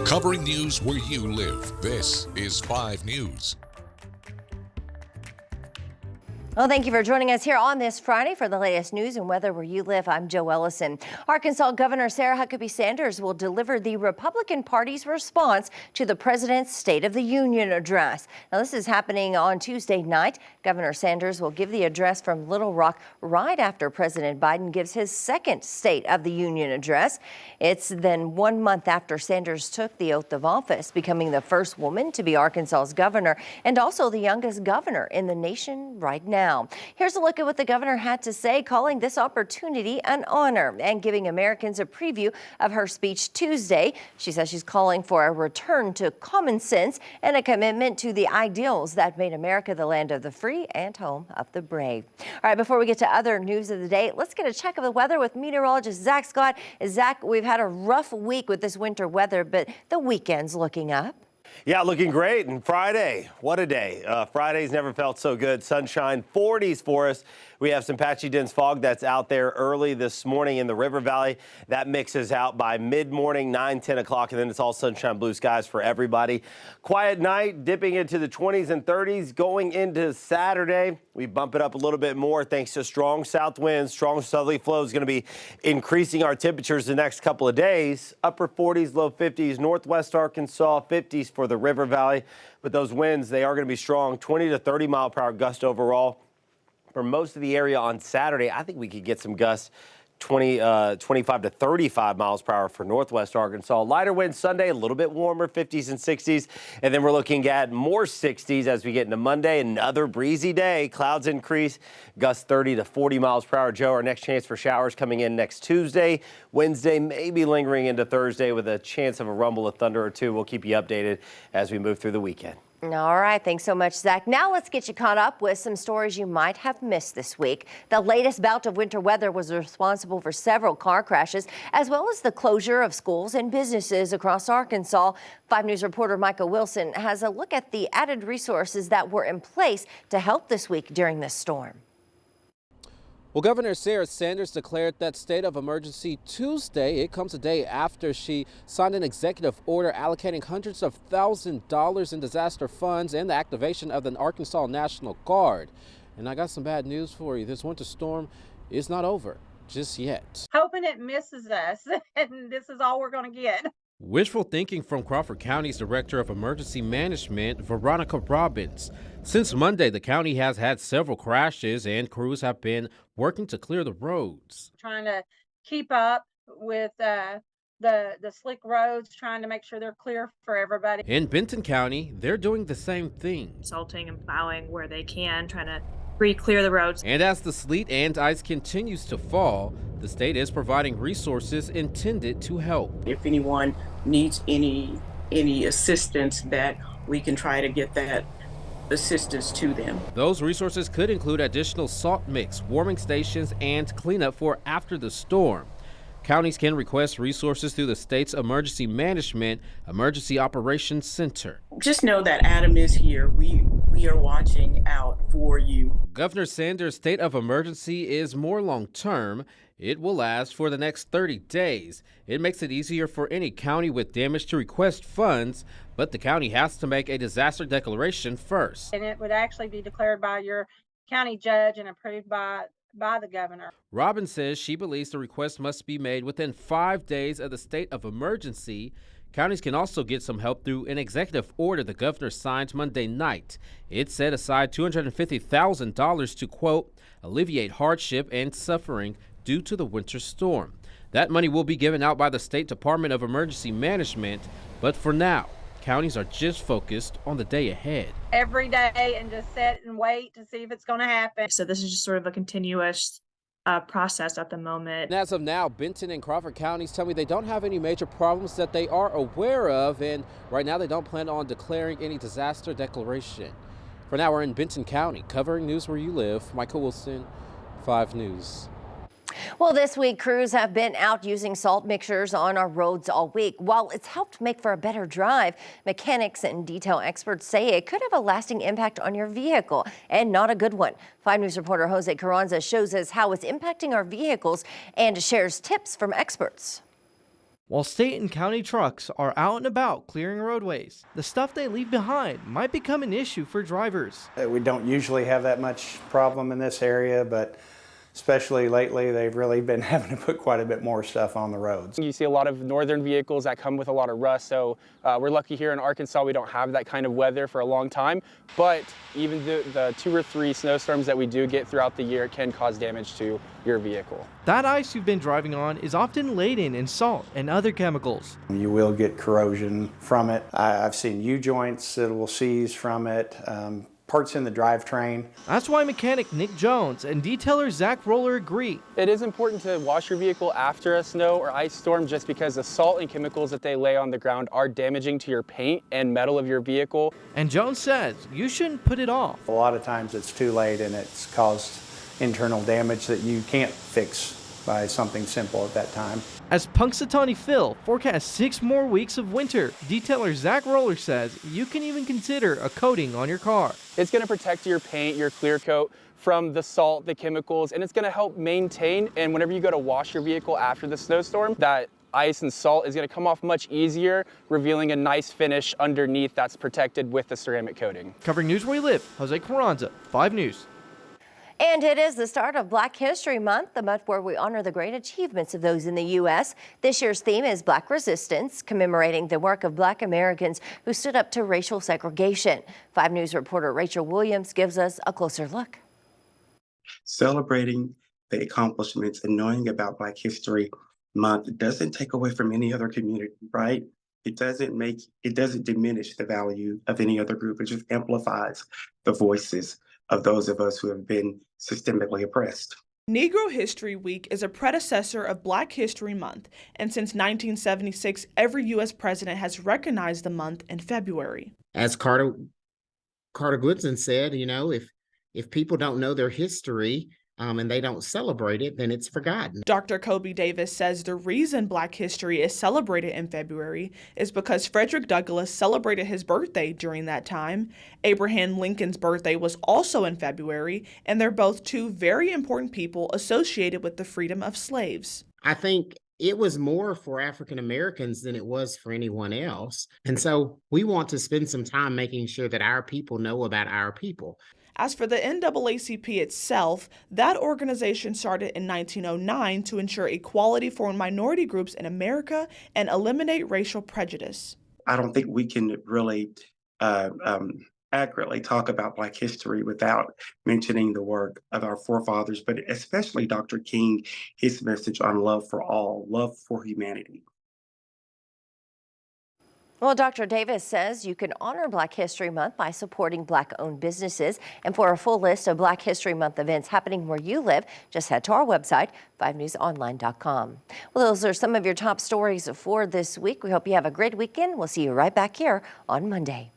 Covering news where you live, this is 5 News. Well, thank you for joining us here on this Friday for the latest news and weather where you live. I'm Jo Ellison. Arkansas Governor Sarah Huckabee Sanders will deliver the Republican Party's response to the president's State of the Union address. Now, this is happening on Tuesday night. Governor Sanders will give the address from Little Rock right after President Biden gives his second State of the Union address. It's then 1 month after Sanders took the oath of office, becoming the first woman to be Arkansas's governor and also the youngest governor in the nation right now. Here's a look at what the governor had to say, calling this opportunity an honor and giving Americans a preview of her speech Tuesday. She says she's calling for a return to common sense and a commitment to the ideals that made America the land of the free and home of the brave. All right, before we get to other news of the day, let's get a check of the weather with meteorologist Zach Scott. Zach, we've had a rough week with this winter weather, but the weekend's looking up. Yeah, looking great. And Friday, what a day. Friday's never felt so good. Sunshine, 40s for us. We have some patchy dense fog that's out there early this morning in the River Valley. That mixes out by mid-morning, 9, 10 o'clock, and then it's all sunshine, blue skies for everybody. Quiet night, dipping into the 20s and 30s. Going into Saturday, we bump it up a little bit more thanks to strong south winds. Strong southerly flow is going to be increasing our temperatures the next couple of days. Upper 40s, low 50s, northwest Arkansas, 50s for the River Valley. But those winds, they are going to be strong, 20 to 30 mile per hour gust overall. For most of the area on Saturday, I think we could get some gusts 25 to 35 miles per hour for northwest Arkansas. Lighter winds Sunday, a little bit warmer, 50s and 60s. And then we're looking at more 60s as we get into Monday. Another breezy day. Clouds increase, gusts 30 to 40 miles per hour. Joe, our next chance for showers coming in next Tuesday. Wednesday, maybe lingering into Thursday with a chance of a rumble of thunder or two. We'll keep you updated as we move through the weekend. All right. Thanks so much, Zach. Now let's get you caught up with some stories you might have missed this week. The latest bout of winter weather was responsible for several car crashes, as well as the closure of schools and businesses across Arkansas. 5 News reporter Michael Wilson has a look at the added resources that were in place to help this week during this storm. Well, Governor Sarah Sanders declared that state of emergency Tuesday. It comes a day after she signed an executive order allocating hundreds of thousands of dollars in disaster funds and the activation of the Arkansas National Guard. And I got some bad news for you. This winter storm is not over just yet. Hoping it misses us, and this is all we're going to get. Wishful thinking from Crawford County's Director of Emergency Management, Veronica Robbins. Since Monday, the county has had several crashes and crews have been working to clear the roads. Trying to keep up with the slick roads, trying to make sure they're clear for everybody. In Benton County, they're doing the same thing. Salting and plowing where they can, trying to re-clear the roads. And as the sleet and ice continues to fall, the state is providing resources intended to help. If anyone needs any assistance, that we can try to get that assistance to them. Those resources could include additional salt mix, warming stations, and cleanup for after the storm. Counties can request resources through the state's Emergency Management Emergency Operations Center. Just know that Adam is here. We are watching out for you. Governor Sanders' state of emergency is more long-term. It will last for the next 30 days. It makes it easier for any county with damage to request funds, but the county has to make a disaster declaration first. And it would actually be declared by your county judge and approved by the governor. Robin says she believes the request must be made within 5 days of the state of emergency. Counties can also get some help through an executive order the governor signed Monday night. It set aside $250,000 to, quote, alleviate hardship and suffering due to the winter storm. That money will be given out by the State Department of Emergency Management, but for now, counties are just focused on the day ahead. Every day and just sit and wait to see if it's going to happen. So this is just sort of a continuous process at the moment. And as of now, Benton and Crawford counties tell me they don't have any major problems that they are aware of, and right now they don't plan on declaring any disaster declaration. For now, we're in Benton County, covering news where you live. Michael Wilson, 5 News. Well, this week, crews have been out using salt mixtures on our roads all week. While it's helped make for a better drive, mechanics and detail experts say it could have a lasting impact on your vehicle, and not a good one. 5 News reporter Jose Carranza shows us how it's impacting our vehicles and shares tips from experts. While state and county trucks are out and about clearing roadways, the stuff they leave behind might become an issue for drivers. We don't usually have that much problem in this area, but especially lately, they've really been having to put quite a bit more stuff on the roads. You see a lot of northern vehicles that come with a lot of rust, so we're lucky here in Arkansas we don't have that kind of weather for a long time, but even the 2 or 3 snowstorms that we do get throughout the year can cause damage to your vehicle. That ice you've been driving on is often laden in salt and other chemicals. You will get corrosion from it. I've seen U-joints that will seize from it. Parts in the drivetrain. That's why mechanic Nick Jones and detailer Zach Roller agree. It is important to wash your vehicle after a snow or ice storm just because the salt and chemicals that they lay on the ground are damaging to your paint and metal of your vehicle. And Jones says you shouldn't put it off. A lot of times it's too late and it's caused internal damage that you can't fix by something simple at that time. As Punxsutawney Phil forecasts 6 more weeks of winter, detailer Zach Roller says you can even consider a coating on your car. It's going to protect your paint, your clear coat from the salt, the chemicals, and it's going to help maintain, and whenever you go to wash your vehicle after the snowstorm, that ice and salt is going to come off much easier, revealing a nice finish underneath that's protected with the ceramic coating. Covering news where we live, Jose Carranza, 5 News. And it is the start of Black History Month, the month where we honor the great achievements of those in the U.S. This year's theme is Black Resistance, commemorating the work of Black Americans who stood up to racial segregation. 5 News reporter Rachel Williams gives us a closer look. Celebrating the accomplishments and knowing about Black History Month doesn't take away from any other community, right? It doesn't diminish the value of any other group. It just amplifies the voices of those of us who have been systemically oppressed. Negro History Week is a predecessor of Black History Month, and since 1976, every U.S. president has recognized the month in February. As Carter Goodson said, you know, if people don't know their history and they don't celebrate it, then it's forgotten. Dr. Huckabee Davis says the reason Black history is celebrated in February is because Frederick Douglass celebrated his birthday during that time. Abraham Lincoln's birthday was also in February, and they're both 2 very important people associated with the freedom of slaves. I think it was more for African Americans than it was for anyone else. And so we want to spend some time making sure that our people know about our people. As for the NAACP itself, that organization started in 1909 to ensure equality for minority groups in America and eliminate racial prejudice. I don't think we can really accurately talk about Black history without mentioning the work of our forefathers, but especially Dr. King, his message on love for all, love for humanity. Well, Dr. Davis says you can honor Black History Month by supporting Black-owned businesses. And for a full list of Black History Month events happening where you live, just head to our website, 5newsonline.com. Well, those are some of your top stories for this week. We hope you have a great weekend. We'll see you right back here on Monday.